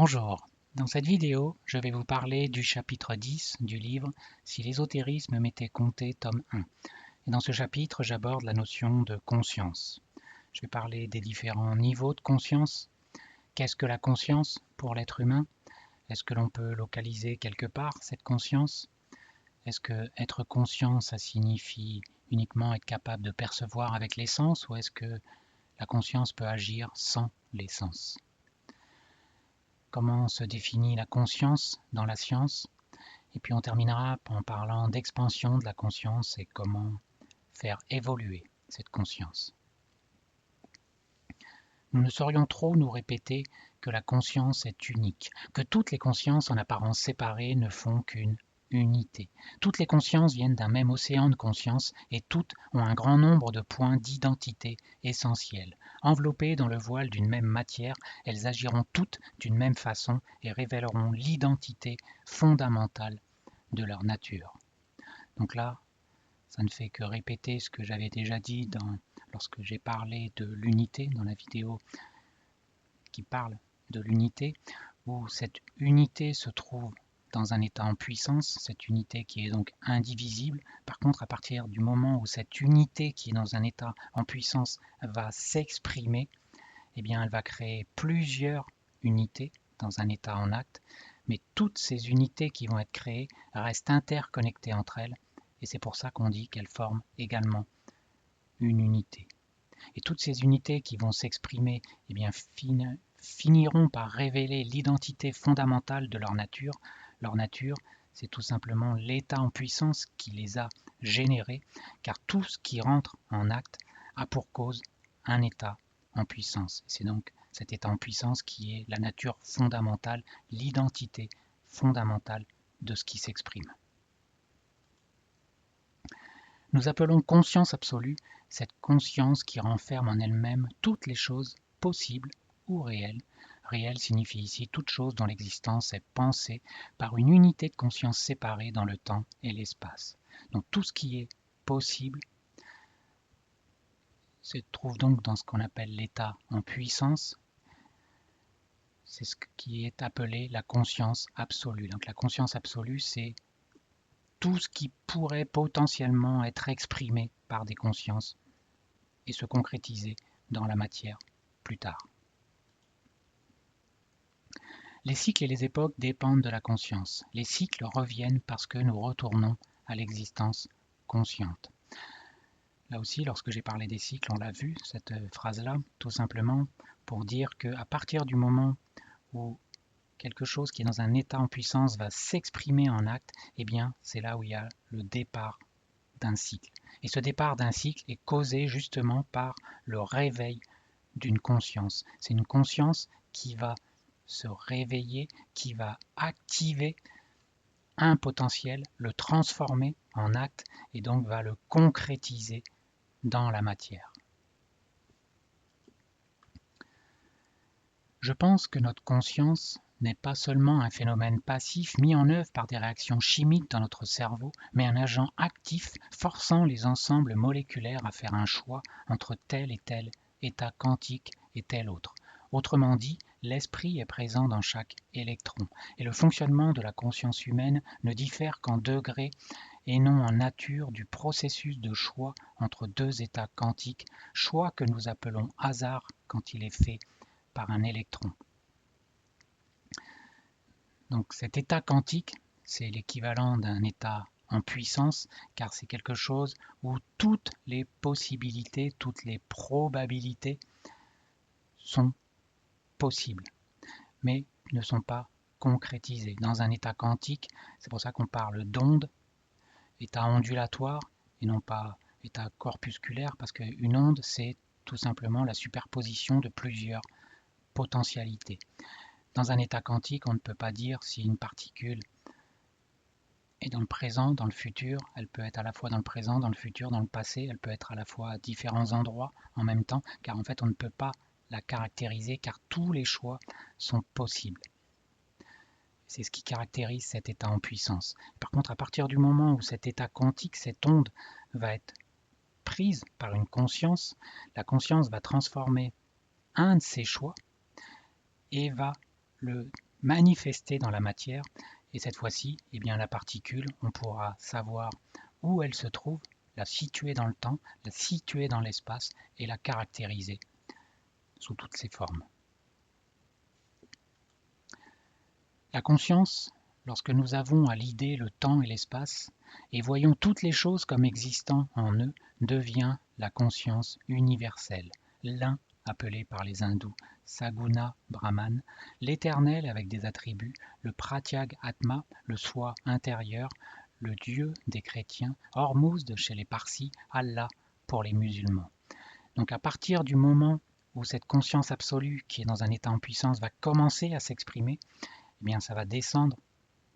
Bonjour, dans cette vidéo, je vais vous parler du chapitre 10 du livre « Si l'ésotérisme m'était compté, tome 1 ». Et dans ce chapitre, j'aborde la notion de conscience. Je vais parler des différents niveaux de conscience. Qu'est-ce que la conscience pour l'être humain? Est-ce que l'on peut localiser quelque part cette conscience? Est-ce que être conscient, ça signifie uniquement être capable de percevoir avec les sens, ou est-ce que la conscience peut agir sans les sens? Comment se définit la conscience dans la science, et puis on terminera en parlant d'expansion de la conscience et comment faire évoluer cette conscience. Nous ne saurions trop nous répéter que la conscience est unique, que toutes les consciences en apparence séparées ne font qu'une unité. Toutes les consciences viennent d'un même océan de conscience et toutes ont un grand nombre de points d'identité essentiels. Enveloppées dans le voile d'une même matière, elles agiront toutes d'une même façon et révéleront l'identité fondamentale de leur nature. Donc là, ça ne fait que répéter ce que j'avais déjà dit lorsque j'ai parlé de l'unité dans la vidéo qui parle de l'unité, où cette unité se trouve dans un état en puissance, cette unité qui est donc indivisible. Par contre, à partir du moment où cette unité qui est dans un état en puissance va s'exprimer, eh bien, elle va créer plusieurs unités dans un état en acte, mais toutes ces unités qui vont être créées restent interconnectées entre elles, et c'est pour ça qu'on dit qu'elles forment également une unité. Et toutes ces unités qui vont s'exprimer, eh bien, finiront par révéler l'identité fondamentale de leur nature. Leur nature, c'est tout simplement l'état en puissance qui les a générés, car tout ce qui rentre en acte a pour cause un état en puissance. C'est donc cet état en puissance qui est la nature fondamentale, l'identité fondamentale de ce qui s'exprime. Nous appelons conscience absolue cette conscience qui renferme en elle-même toutes les choses possibles ou réelles. Réel signifie ici toute chose dont l'existence est pensée par une unité de conscience séparée dans le temps et l'espace. Donc tout ce qui est possible se trouve donc dans ce qu'on appelle l'état en puissance. C'est ce qui est appelé la conscience absolue. Donc la conscience absolue, c'est tout ce qui pourrait potentiellement être exprimé par des consciences et se concrétiser dans la matière plus tard. Les cycles et les époques dépendent de la conscience. Les cycles reviennent parce que nous retournons à l'existence consciente. Là aussi, lorsque j'ai parlé des cycles, on l'a vu, cette phrase-là, tout simplement pour dire qu'à partir du moment où quelque chose qui est dans un état en puissance va s'exprimer en acte, eh bien, c'est là où il y a le départ d'un cycle. Et ce départ d'un cycle est causé justement par le réveil d'une conscience. C'est une conscience qui va se réveiller, qui va activer un potentiel, le transformer en acte et donc va le concrétiser dans la matière. Je pense que notre conscience n'est pas seulement un phénomène passif mis en œuvre par des réactions chimiques dans notre cerveau, mais un agent actif forçant les ensembles moléculaires à faire un choix entre tel et tel état quantique et tel autre. Autrement dit, l'esprit est présent dans chaque électron, et le fonctionnement de la conscience humaine ne diffère qu'en degrés et non en nature du processus de choix entre deux états quantiques, choix que nous appelons hasard quand il est fait par un électron. Donc cet état quantique, c'est l'équivalent d'un état en puissance, car c'est quelque chose où toutes les possibilités, toutes les probabilités sont possibles, mais ne sont pas concrétisées. Dans un état quantique, c'est pour ça qu'on parle d'onde, état ondulatoire, et non pas état corpusculaire, parce qu'une onde, c'est tout simplement la superposition de plusieurs potentialités. Dans un état quantique, on ne peut pas dire si une particule est dans le présent, dans le futur. Elle peut être à la fois dans le présent, dans le futur, dans le passé. Elle peut être à la fois à différents endroits en même temps, car en fait, on ne peut pas la caractériser, car tous les choix sont possibles. C'est ce qui caractérise cet état en puissance. Par contre, à partir du moment où cet état quantique, cette onde, va être prise par une conscience, la conscience va transformer un de ces choix et va le manifester dans la matière. Et cette fois-ci, eh bien, la particule, on pourra savoir où elle se trouve, la situer dans le temps, la situer dans l'espace et la caractériser sous toutes ses formes. La conscience, lorsque nous avons à l'idée le temps et l'espace, et voyons toutes les choses comme existant en eux, devient la conscience universelle, l'un appelé par les hindous Saguna Brahman, l'éternel avec des attributs, le Pratyag Atma, le soi intérieur, le Dieu des chrétiens, Hormuzd chez les Parsis, Allah pour les musulmans. Donc à partir du moment où cette conscience absolue qui est dans un état en puissance va commencer à s'exprimer, eh bien ça va descendre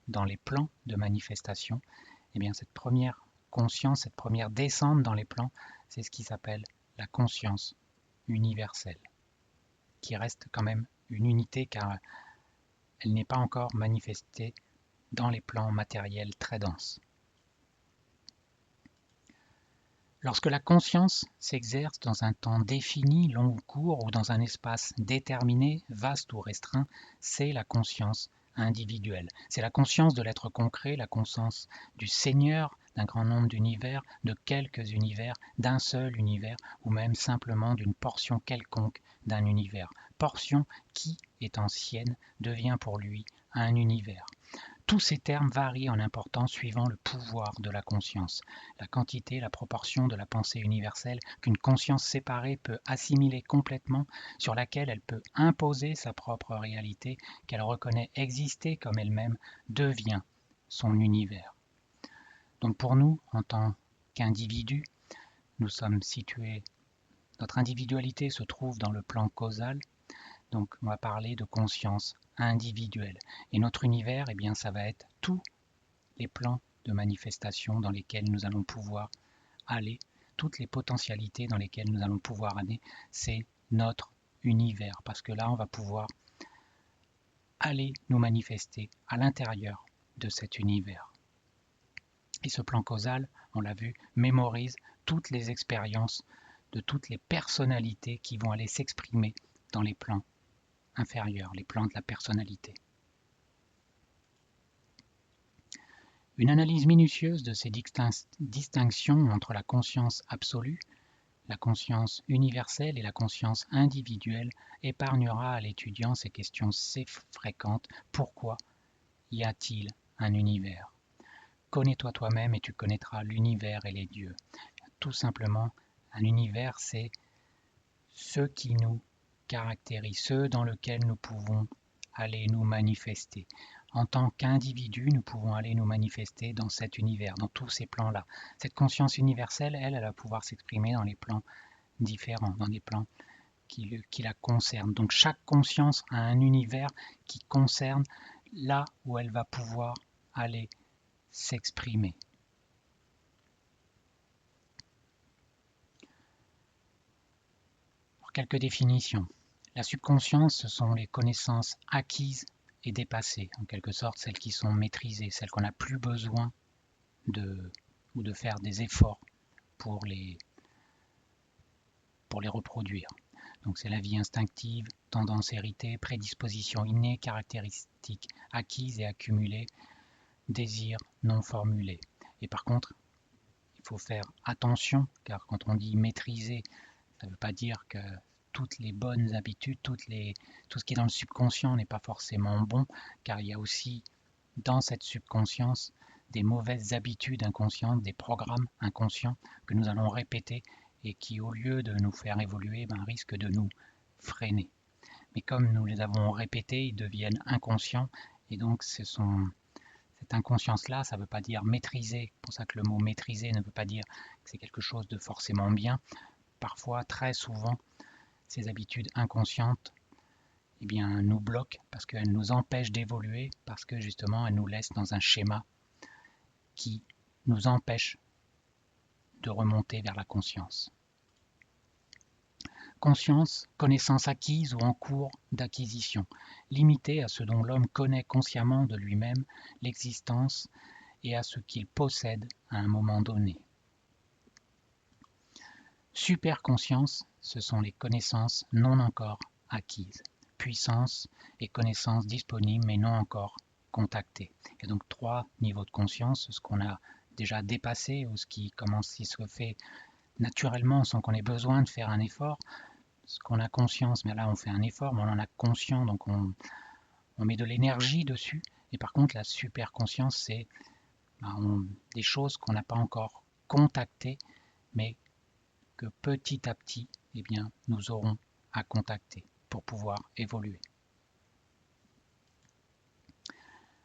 dans les plans de manifestation. Eh bien cette première conscience, cette première descente dans les plans, c'est ce qui s'appelle la conscience universelle, qui reste quand même une unité car elle n'est pas encore manifestée dans les plans matériels très denses. Lorsque la conscience s'exerce dans un temps défini, long ou court, ou dans un espace déterminé, vaste ou restreint, c'est la conscience individuelle. C'est la conscience de l'être concret, la conscience du Seigneur, d'un grand nombre d'univers, de quelques univers, d'un seul univers, ou même simplement d'une portion quelconque d'un univers. Portion qui, étant sienne, devient pour lui un univers. Tous ces termes varient en importance suivant le pouvoir de la conscience, la quantité, la proportion de la pensée universelle qu'une conscience séparée peut assimiler complètement, sur laquelle elle peut imposer sa propre réalité, qu'elle reconnaît exister comme elle-même, devient son univers. Donc pour nous, en tant qu'individus, nous sommes situés, notre individualité se trouve dans le plan causal. Donc on va parler de conscience individuelle. Et notre univers, eh bien, ça va être tous les plans de manifestation dans lesquels nous allons pouvoir aller, toutes les potentialités dans lesquelles nous allons pouvoir aller, c'est notre univers. Parce que là, on va pouvoir aller nous manifester à l'intérieur de cet univers. Et ce plan causal, on l'a vu, mémorise toutes les expériences de toutes les personnalités qui vont aller s'exprimer dans les plans inférieurs, les plans de la personnalité. Une analyse minutieuse de ces distinctions entre la conscience absolue, la conscience universelle et la conscience individuelle épargnera à l'étudiant ces questions si fréquentes. Pourquoi y a-t-il un univers? Connais-toi toi-même et tu connaîtras l'univers et les dieux. Tout simplement, un univers, c'est ce qui nous caractérise, ce dans lequel nous pouvons aller nous manifester. En tant qu'individu, nous pouvons aller nous manifester dans cet univers, dans tous ces plans-là. Cette conscience universelle, elle va pouvoir s'exprimer dans les plans différents, dans des plans qui la concernent. Donc chaque conscience a un univers qui concerne là où elle va pouvoir aller s'exprimer. Pour quelques définitions. La subconscience, ce sont les connaissances acquises et dépassées, en quelque sorte celles qui sont maîtrisées, celles qu'on n'a plus besoin de faire des efforts pour les reproduire. Donc c'est la vie instinctive, tendance héritée, prédisposition innée, caractéristiques acquises et accumulées, désirs non formulés. Et par contre, il faut faire attention, car quand on dit maîtriser, ça ne veut pas dire que toutes les bonnes habitudes, tout ce qui est dans le subconscient n'est pas forcément bon, car il y a aussi dans cette subconscience des mauvaises habitudes inconscientes, des programmes inconscients que nous allons répéter et qui, au lieu de nous faire évoluer, risquent de nous freiner. Mais comme nous les avons répétés, ils deviennent inconscients, et donc cette inconscience-là, ça ne veut pas dire maîtriser, c'est pour ça que le mot maîtriser ne veut pas dire que c'est quelque chose de forcément bien. Parfois, très souvent, ces habitudes inconscientes nous bloquent parce qu'elles nous empêchent d'évoluer, parce que justement elles nous laissent dans un schéma qui nous empêche de remonter vers la conscience. Conscience, connaissance acquise ou en cours d'acquisition, limitée à ce dont l'homme connaît consciemment de lui-même l'existence et à ce qu'il possède à un moment donné. Superconscience, ce sont les connaissances non encore acquises. puissance et connaissance disponibles mais non encore contactées. Il y a donc 3 niveaux de conscience, ce qu'on a déjà dépassé ou ce qui commence, qui se fait naturellement sans qu'on ait besoin de faire un effort. Ce qu'on a conscience, mais là on fait un effort, mais on en a conscience, donc on met de l'énergie dessus. Et par contre, la super conscience, c'est des choses qu'on n'a pas encore contactées, mais que petit à petit, eh bien, nous aurons à contacter pour pouvoir évoluer.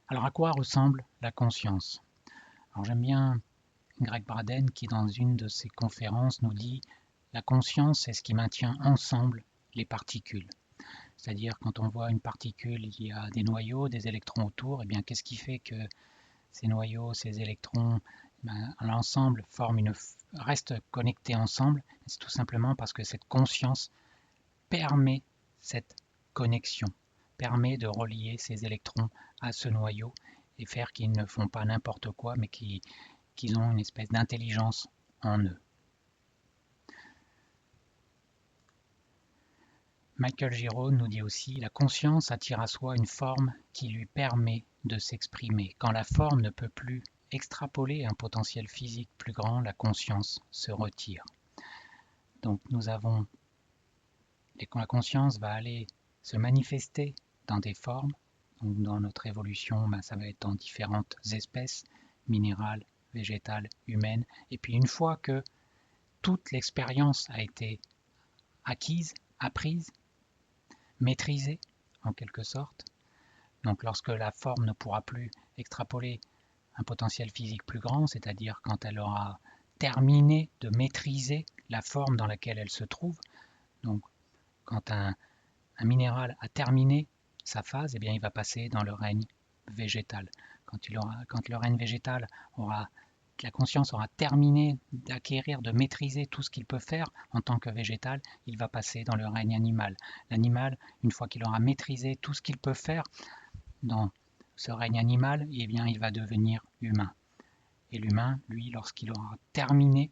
Alors, à quoi ressemble la conscience? Alors, j'aime bien Gregg Braden qui, dans une de ses conférences, nous dit la conscience, c'est ce qui maintient ensemble les particules. C'est-à-dire, quand on voit une particule, il y a des noyaux, des électrons autour, et bien, qu'est-ce qui fait que ces noyaux, ces électrons, l'ensemble restent connectés ensemble? C'est tout simplement parce que cette conscience permet cette connexion, permet de relier ces électrons à ce noyau et faire qu'ils ne font pas n'importe quoi, mais qu'ils ont une espèce d'intelligence en eux. Michael Giraud nous dit aussi: la conscience attire à soi une forme qui lui permet de s'exprimer. Quand la forme ne peut plus extrapoler un potentiel physique plus grand, la conscience se retire. Donc la conscience va aller se manifester dans des formes. Donc dans notre évolution, ça va être dans différentes espèces, minérales, végétales, humaines. Et puis une fois que toute l'expérience a été acquise, apprise, maîtrisée en quelque sorte, donc lorsque la forme ne pourra plus extrapoler un potentiel physique plus grand, c'est-à-dire quand elle aura terminé de maîtriser la forme dans laquelle elle se trouve, donc quand un minéral a terminé sa phase, eh bien, il va passer dans le règne végétal. Quand le règne végétal la conscience aura terminé d'acquérir, de maîtriser tout ce qu'il peut faire en tant que végétal, il va passer dans le règne animal. L'animal, une fois qu'il aura maîtrisé tout ce qu'il peut faire dans ce règne animal, eh bien, il va devenir humain. Et l'humain, lui, lorsqu'il aura terminé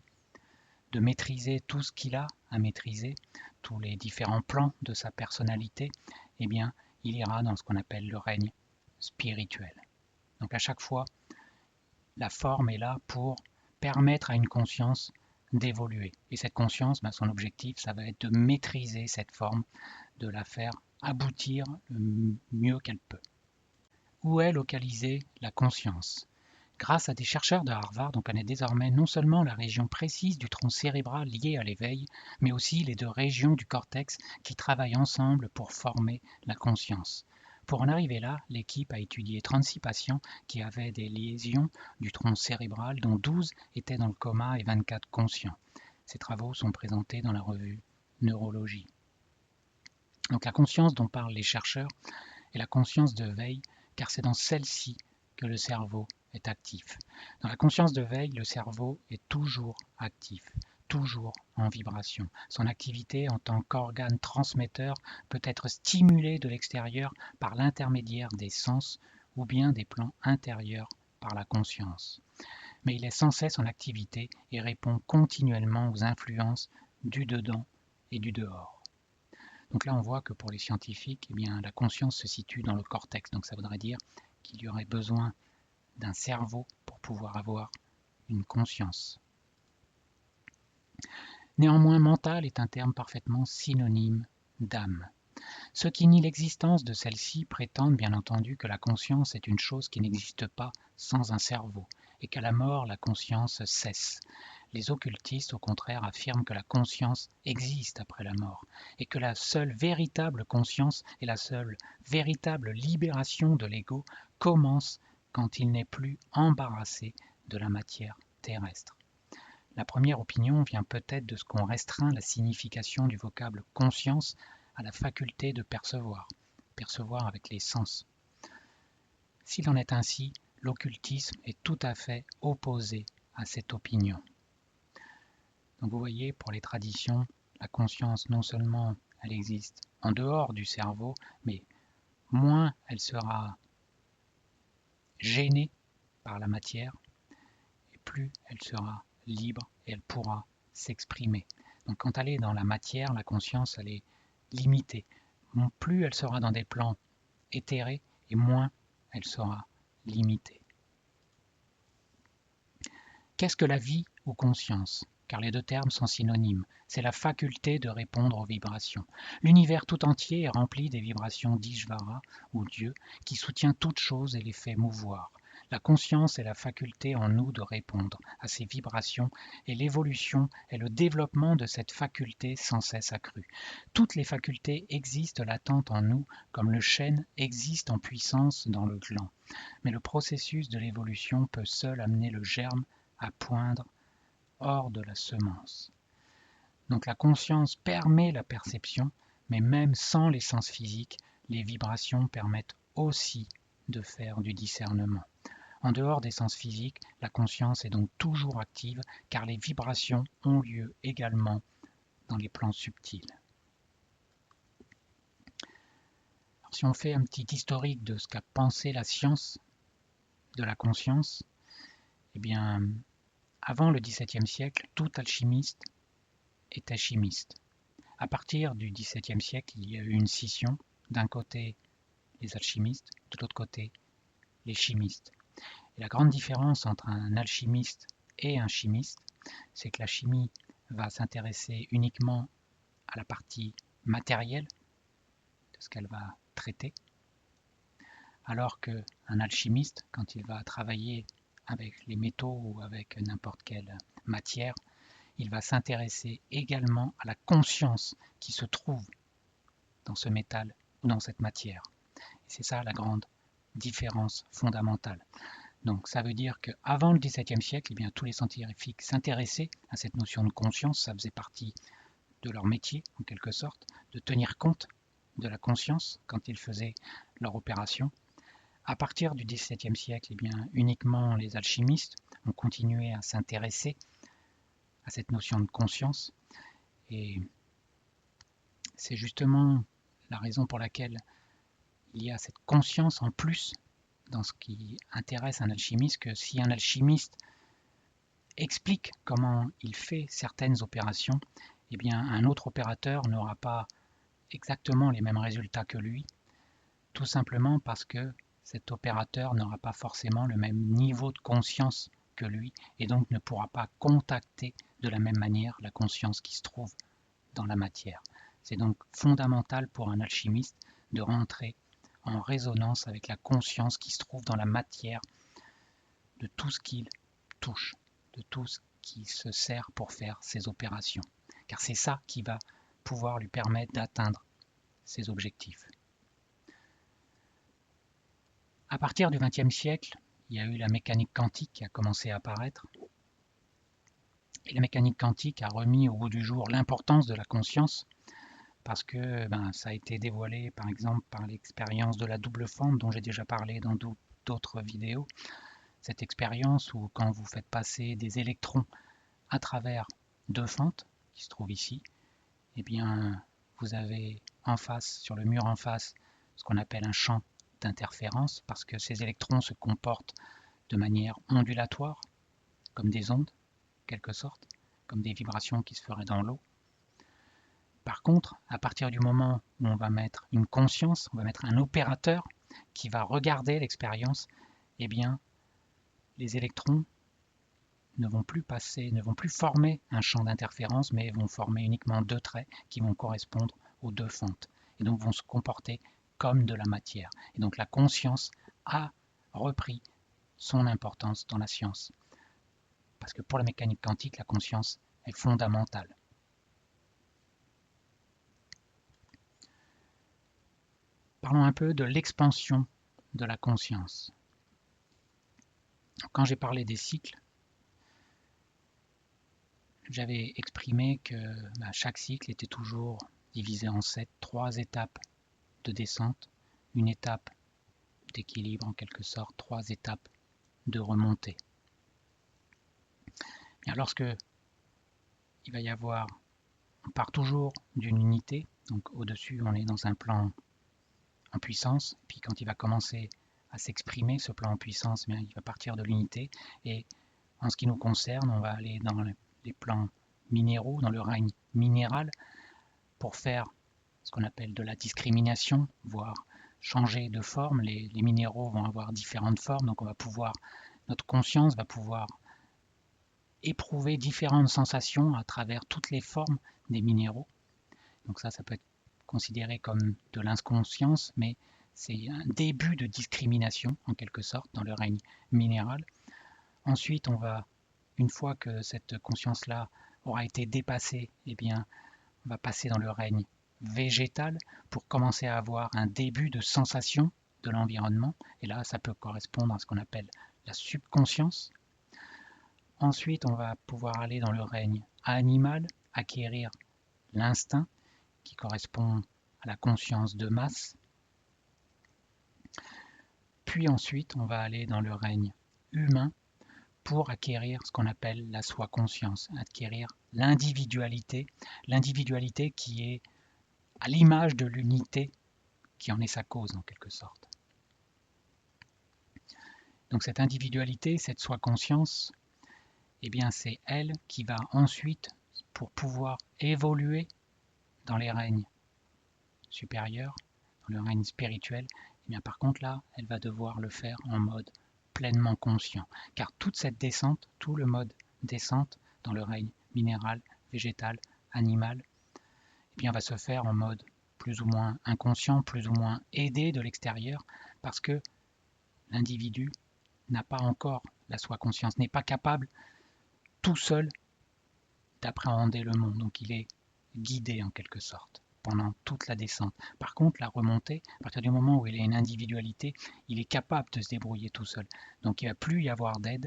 de maîtriser tout ce qu'il a à maîtriser, tous les différents plans de sa personnalité, eh bien, il ira dans ce qu'on appelle le règne spirituel. Donc à chaque fois, la forme est là pour permettre à une conscience d'évoluer. Et cette conscience, son objectif, ça va être de maîtriser cette forme, de la faire aboutir le mieux qu'elle peut. Où est localisée la conscience? Grâce à des chercheurs de Harvard, on connaît désormais non seulement la région précise du tronc cérébral liée à l'éveil, mais aussi les 2 régions du cortex qui travaillent ensemble pour former la conscience. Pour en arriver là, l'équipe a étudié 36 patients qui avaient des lésions du tronc cérébral, dont 12 étaient dans le coma et 24 conscients. Ces travaux sont présentés dans la revue Neurologie. Donc la conscience dont parlent les chercheurs est la conscience de veille, car c'est dans celle-ci que le cerveau est actif. Dans la conscience de veille, le cerveau est toujours actif, toujours en vibration. Son activité en tant qu'organe transmetteur peut être stimulée de l'extérieur par l'intermédiaire des sens ou bien des plans intérieurs par la conscience. Mais il est sans cesse en activité et répond continuellement aux influences du dedans et du dehors. Donc là, on voit que pour les scientifiques, la conscience se situe dans le cortex. Donc ça voudrait dire qu'il y aurait besoin d'un cerveau pour pouvoir avoir une conscience. Néanmoins, mental est un terme parfaitement synonyme d'âme. Ceux qui nient l'existence de celle-ci prétendent bien entendu que la conscience est une chose qui n'existe pas sans un cerveau, et qu'à la mort, la conscience cesse. Les occultistes, au contraire, affirment que la conscience existe après la mort, et que la seule véritable conscience et la seule véritable libération de l'ego commence quand il n'est plus embarrassé de la matière terrestre. La première opinion vient peut-être de ce qu'on restreint la signification du vocable conscience à la faculté de percevoir, percevoir avec les sens. S'il en est ainsi, l'occultisme est tout à fait opposé à cette opinion. Donc vous voyez, pour les traditions, la conscience, non seulement elle existe en dehors du cerveau, mais moins elle sera gênée par la matière, et plus elle sera libre et elle pourra s'exprimer. Donc quand elle est dans la matière, la conscience, elle est limitée. plus elle sera dans des plans éthérés et moins elle sera limitée. Qu'est-ce que la vie ou conscience? Car les deux termes sont synonymes. C'est la faculté de répondre aux vibrations. L'univers tout entier est rempli des vibrations d'Ishvara, ou Dieu, qui soutient toute chose et les fait mouvoir. La conscience est la faculté en nous de répondre à ces vibrations, et l'évolution est le développement de cette faculté sans cesse accrue. Toutes les facultés existent latentes en nous, comme le chêne existe en puissance dans le gland. Mais le processus de l'évolution peut seul amener le germe à poindre hors de la semence. Donc la conscience permet la perception, mais même sans les sens physiques, les vibrations permettent aussi de faire du discernement. En dehors des sens physiques, la conscience est donc toujours active car les vibrations ont lieu également dans les plans subtils. Alors, si on fait un petit historique de ce qu'a pensé la science de la conscience, eh bien, avant le XVIIe siècle, tout alchimiste était chimiste. À partir du XVIIe siècle, il y a eu une scission. D'un côté, les alchimistes, de l'autre côté, les chimistes. Et la grande différence entre un alchimiste et un chimiste, c'est que la chimie va s'intéresser uniquement à la partie matérielle de ce qu'elle va traiter, alors qu'un alchimiste, quand il va travailler avec les métaux ou avec n'importe quelle matière, il va s'intéresser également à la conscience qui se trouve dans ce métal ou dans cette matière. Et c'est ça la grande différence fondamentale. Donc ça veut dire qu'avant le XVIIe siècle, eh bien, tous les scientifiques s'intéressaient à cette notion de conscience, ça faisait partie de leur métier en quelque sorte, de tenir compte de la conscience quand ils faisaient leur opération. À partir du XVIIe siècle, eh bien, uniquement les alchimistes ont continué à s'intéresser à cette notion de conscience. Et c'est justement la raison pour laquelle il y a cette conscience en plus dans ce qui intéresse un alchimiste, que si un alchimiste explique comment il fait certaines opérations, eh bien un autre opérateur n'aura pas exactement les mêmes résultats que lui, tout simplement parce que cet opérateur n'aura pas forcément le même niveau de conscience que lui et donc ne pourra pas contacter de la même manière la conscience qui se trouve dans la matière. C'est donc fondamental pour un alchimiste de rentrer en résonance avec la conscience qui se trouve dans la matière de tout ce qu'il touche, de tout ce qui se sert pour faire ses opérations. Car c'est ça qui va pouvoir lui permettre d'atteindre ses objectifs. À partir du XXe siècle, il y a eu la mécanique quantique qui a commencé à apparaître. Et la mécanique quantique a remis au goût du jour l'importance de la conscience parce que ça a été dévoilé par exemple par l'expérience de la double fente dont j'ai déjà parlé dans d'autres vidéos. Cette expérience où quand vous faites passer des électrons à travers deux fentes qui se trouvent ici, eh bien vous avez en face, sur le mur en face, ce qu'on appelle un champ d'interférence parce que ces électrons se comportent de manière ondulatoire, comme des ondes, en quelque sorte, comme des vibrations qui se feraient dans l'eau. Par contre, à partir du moment où on va mettre une conscience, on va mettre un opérateur qui va regarder l'expérience, eh bien, les électrons ne vont plus passer, ne vont plus former un champ d'interférence, mais vont former uniquement deux traits qui vont correspondre aux deux fentes, et donc vont se comporter comme de la matière. Et donc la conscience a repris son importance dans la science. Parce que pour la mécanique quantique, la conscience est fondamentale. Parlons un peu de l'expansion de la conscience. Quand j'ai parlé des cycles, j'avais exprimé que chaque cycle était toujours divisé en 3 étapes de descente, une étape d'équilibre en quelque sorte, 3 étapes de remontée. Bien, lorsque il va y avoir, on part toujours d'une unité, donc au-dessus on est dans un plan en puissance, puis quand il va commencer à s'exprimer, ce plan en puissance, bien, il va partir de l'unité, et en ce qui nous concerne, on va aller dans les plans minéraux, dans le règne minéral, pour faire ce qu'on appelle de la discrimination, voire changer de forme. Les minéraux vont avoir différentes formes, donc notre conscience va pouvoir éprouver différentes sensations à travers toutes les formes des minéraux. Donc ça peut être considéré comme de l'inconscience, mais c'est un début de discrimination en quelque sorte dans le règne minéral. Ensuite, une fois que cette conscience-là aura été dépassée, eh bien, on va passer dans le règne végétal pour commencer à avoir un début de sensation de l'environnement. Et là, ça peut correspondre à ce qu'on appelle la subconscience. Ensuite, on va pouvoir aller dans le règne animal, acquérir l'instinct qui correspond à la conscience de masse. Puis ensuite, on va aller dans le règne humain pour acquérir ce qu'on appelle la soi-conscience, acquérir l'individualité qui est à l'image de l'unité qui en est sa cause en quelque sorte. Donc cette individualité, cette soi-conscience, eh bien c'est elle qui va ensuite, pour pouvoir évoluer dans les règnes supérieurs, dans le règne spirituel, eh bien par contre là, elle va devoir le faire en mode pleinement conscient. Car toute cette descente, tout le mode descente dans le règne minéral, végétal, animal, eh bien va se faire en mode plus ou moins inconscient, plus ou moins aidé de l'extérieur, parce que l'individu n'a pas encore la soi-conscience, n'est pas capable tout seul d'appréhender le monde. Donc il est guidé en quelque sorte pendant toute la descente. Par contre, la remontée, à partir du moment où il a une individualité, il est capable de se débrouiller tout seul. Donc il ne va plus y avoir d'aide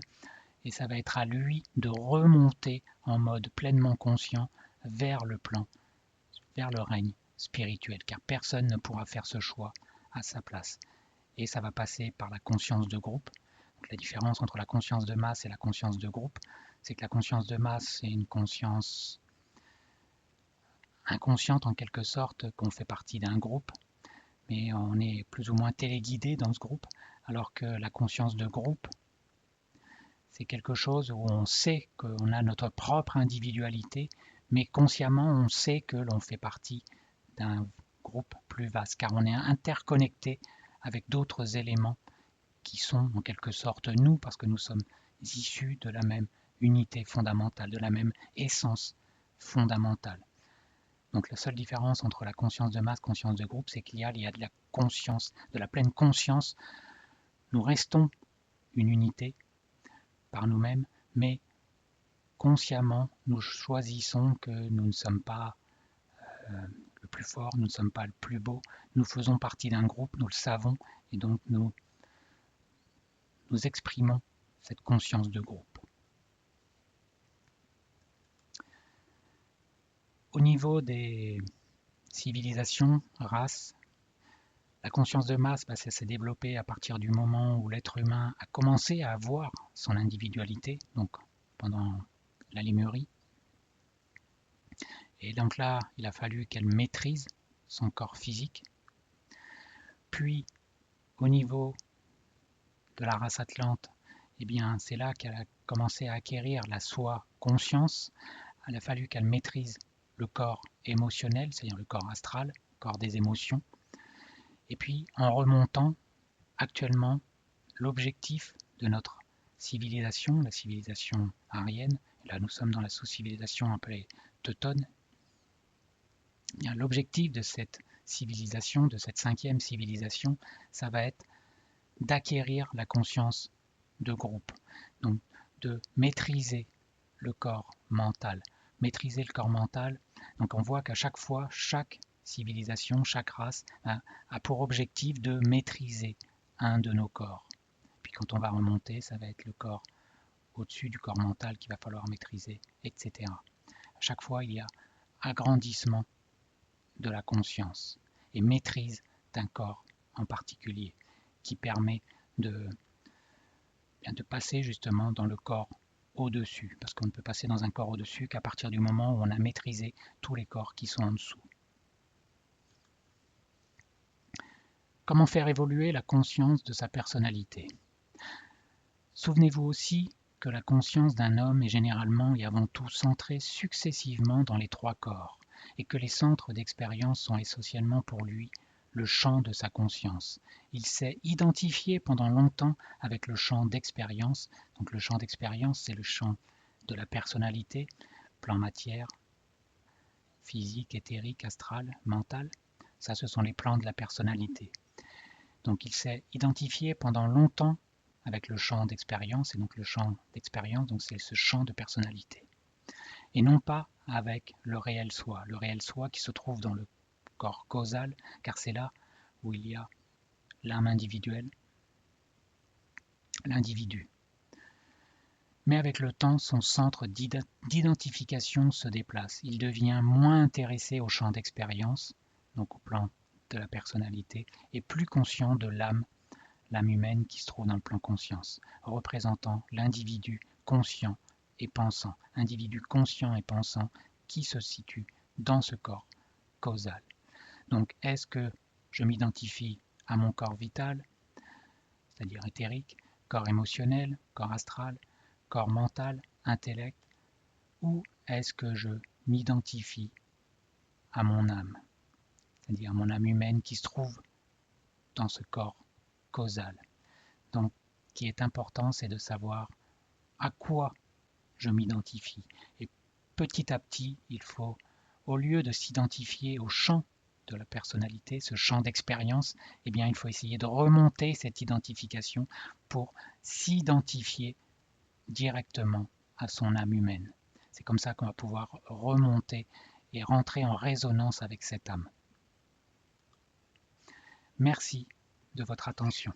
et ça va être à lui de remonter en mode pleinement conscient vers le plan, vers le règne spirituel, car personne ne pourra faire ce choix à sa place. Et ça va passer par la conscience de groupe. Donc la différence entre la conscience de masse et la conscience de groupe, c'est que la conscience de masse, c'est une conscience inconsciente en quelque sorte, qu'on fait partie d'un groupe, mais on est plus ou moins téléguidé dans ce groupe, alors que la conscience de groupe, c'est quelque chose où on sait qu'on a notre propre individualité, mais consciemment on sait que l'on fait partie d'un groupe plus vaste, car on est interconnecté avec d'autres éléments qui sont en quelque sorte nous, parce que nous sommes issus de la même unité fondamentale, de la même essence fondamentale. Donc la seule différence entre la conscience de masse et la conscience de groupe, c'est qu'il y a de la conscience, de la pleine conscience. Nous restons une unité par nous-mêmes, mais consciemment, nous choisissons que nous ne sommes pas le plus fort, nous ne sommes pas le plus beau, nous faisons partie d'un groupe, nous le savons, et donc nous exprimons cette conscience de groupe. Au niveau des civilisations, races, la conscience de masse, ça s'est développé à partir du moment où l'être humain a commencé à avoir son individualité, donc pendant la Lémurie. Et donc là, il a fallu qu'elle maîtrise son corps physique. Puis, au niveau de la race atlante, eh bien, c'est là qu'elle a commencé à acquérir la soi-conscience. Il a fallu qu'elle maîtrise le corps émotionnel, c'est-à-dire le corps astral, le corps des émotions. Et puis, en remontant, actuellement, l'objectif de notre civilisation, la civilisation aryenne, là nous sommes dans la sous-civilisation appelée teutone, l'objectif de cette civilisation, de cette 5e civilisation, ça va être d'acquérir la conscience de groupe, donc de maîtriser le corps mental. Maîtriser le corps mental, donc on voit qu'à chaque fois, chaque civilisation, chaque race a pour objectif de maîtriser un de nos corps. Puis quand on va remonter, ça va être le corps au-dessus du corps mental qu'il va falloir maîtriser, etc. À chaque fois, il y a agrandissement de la conscience et maîtrise d'un corps en particulier qui permet de passer justement dans le corps au-dessus, parce qu'on ne peut passer dans un corps au-dessus qu'à partir du moment où on a maîtrisé tous les corps qui sont en dessous. Comment faire évoluer la conscience de sa personnalité? Souvenez-vous aussi que la conscience d'un homme est généralement et avant tout centrée successivement dans les 3 corps. et que les centres d'expérience sont essentiellement pour lui le champ de sa conscience. Il s'est identifié pendant longtemps avec le champ d'expérience. Donc le champ d'expérience, c'est le champ de la personnalité, plan matière, physique, éthérique, astral, mental. Ça, ce sont les plans de la personnalité. Donc il s'est identifié pendant longtemps avec le champ d'expérience, et donc le champ d'expérience, donc c'est ce champ de personnalité. Et non pas avec le réel soi qui se trouve dans le corps causal, car c'est là où il y a l'âme individuelle, l'individu. Mais avec le temps, son centre d'identification se déplace. Il devient moins intéressé au champ d'expérience, donc au plan de la personnalité, et plus conscient de l'âme humaine qui se trouve dans le plan conscience, représentant l'individu conscient et pensant, individu conscient et pensant qui se situe dans ce corps causal. Donc, est-ce que je m'identifie à mon corps vital, c'est-à-dire éthérique, corps émotionnel, corps astral, corps mental, intellect, ou est-ce que je m'identifie à mon âme, c'est-à-dire à mon âme humaine qui se trouve dans ce corps causal. Donc, ce qui est important, c'est de savoir à quoi je m'identifie. Et petit à petit, il faut, au lieu de s'identifier au champ de la personnalité, ce champ d'expérience, eh bien, il faut essayer de remonter cette identification pour s'identifier directement à son âme humaine. C'est comme ça qu'on va pouvoir remonter et rentrer en résonance avec cette âme. Merci de votre attention.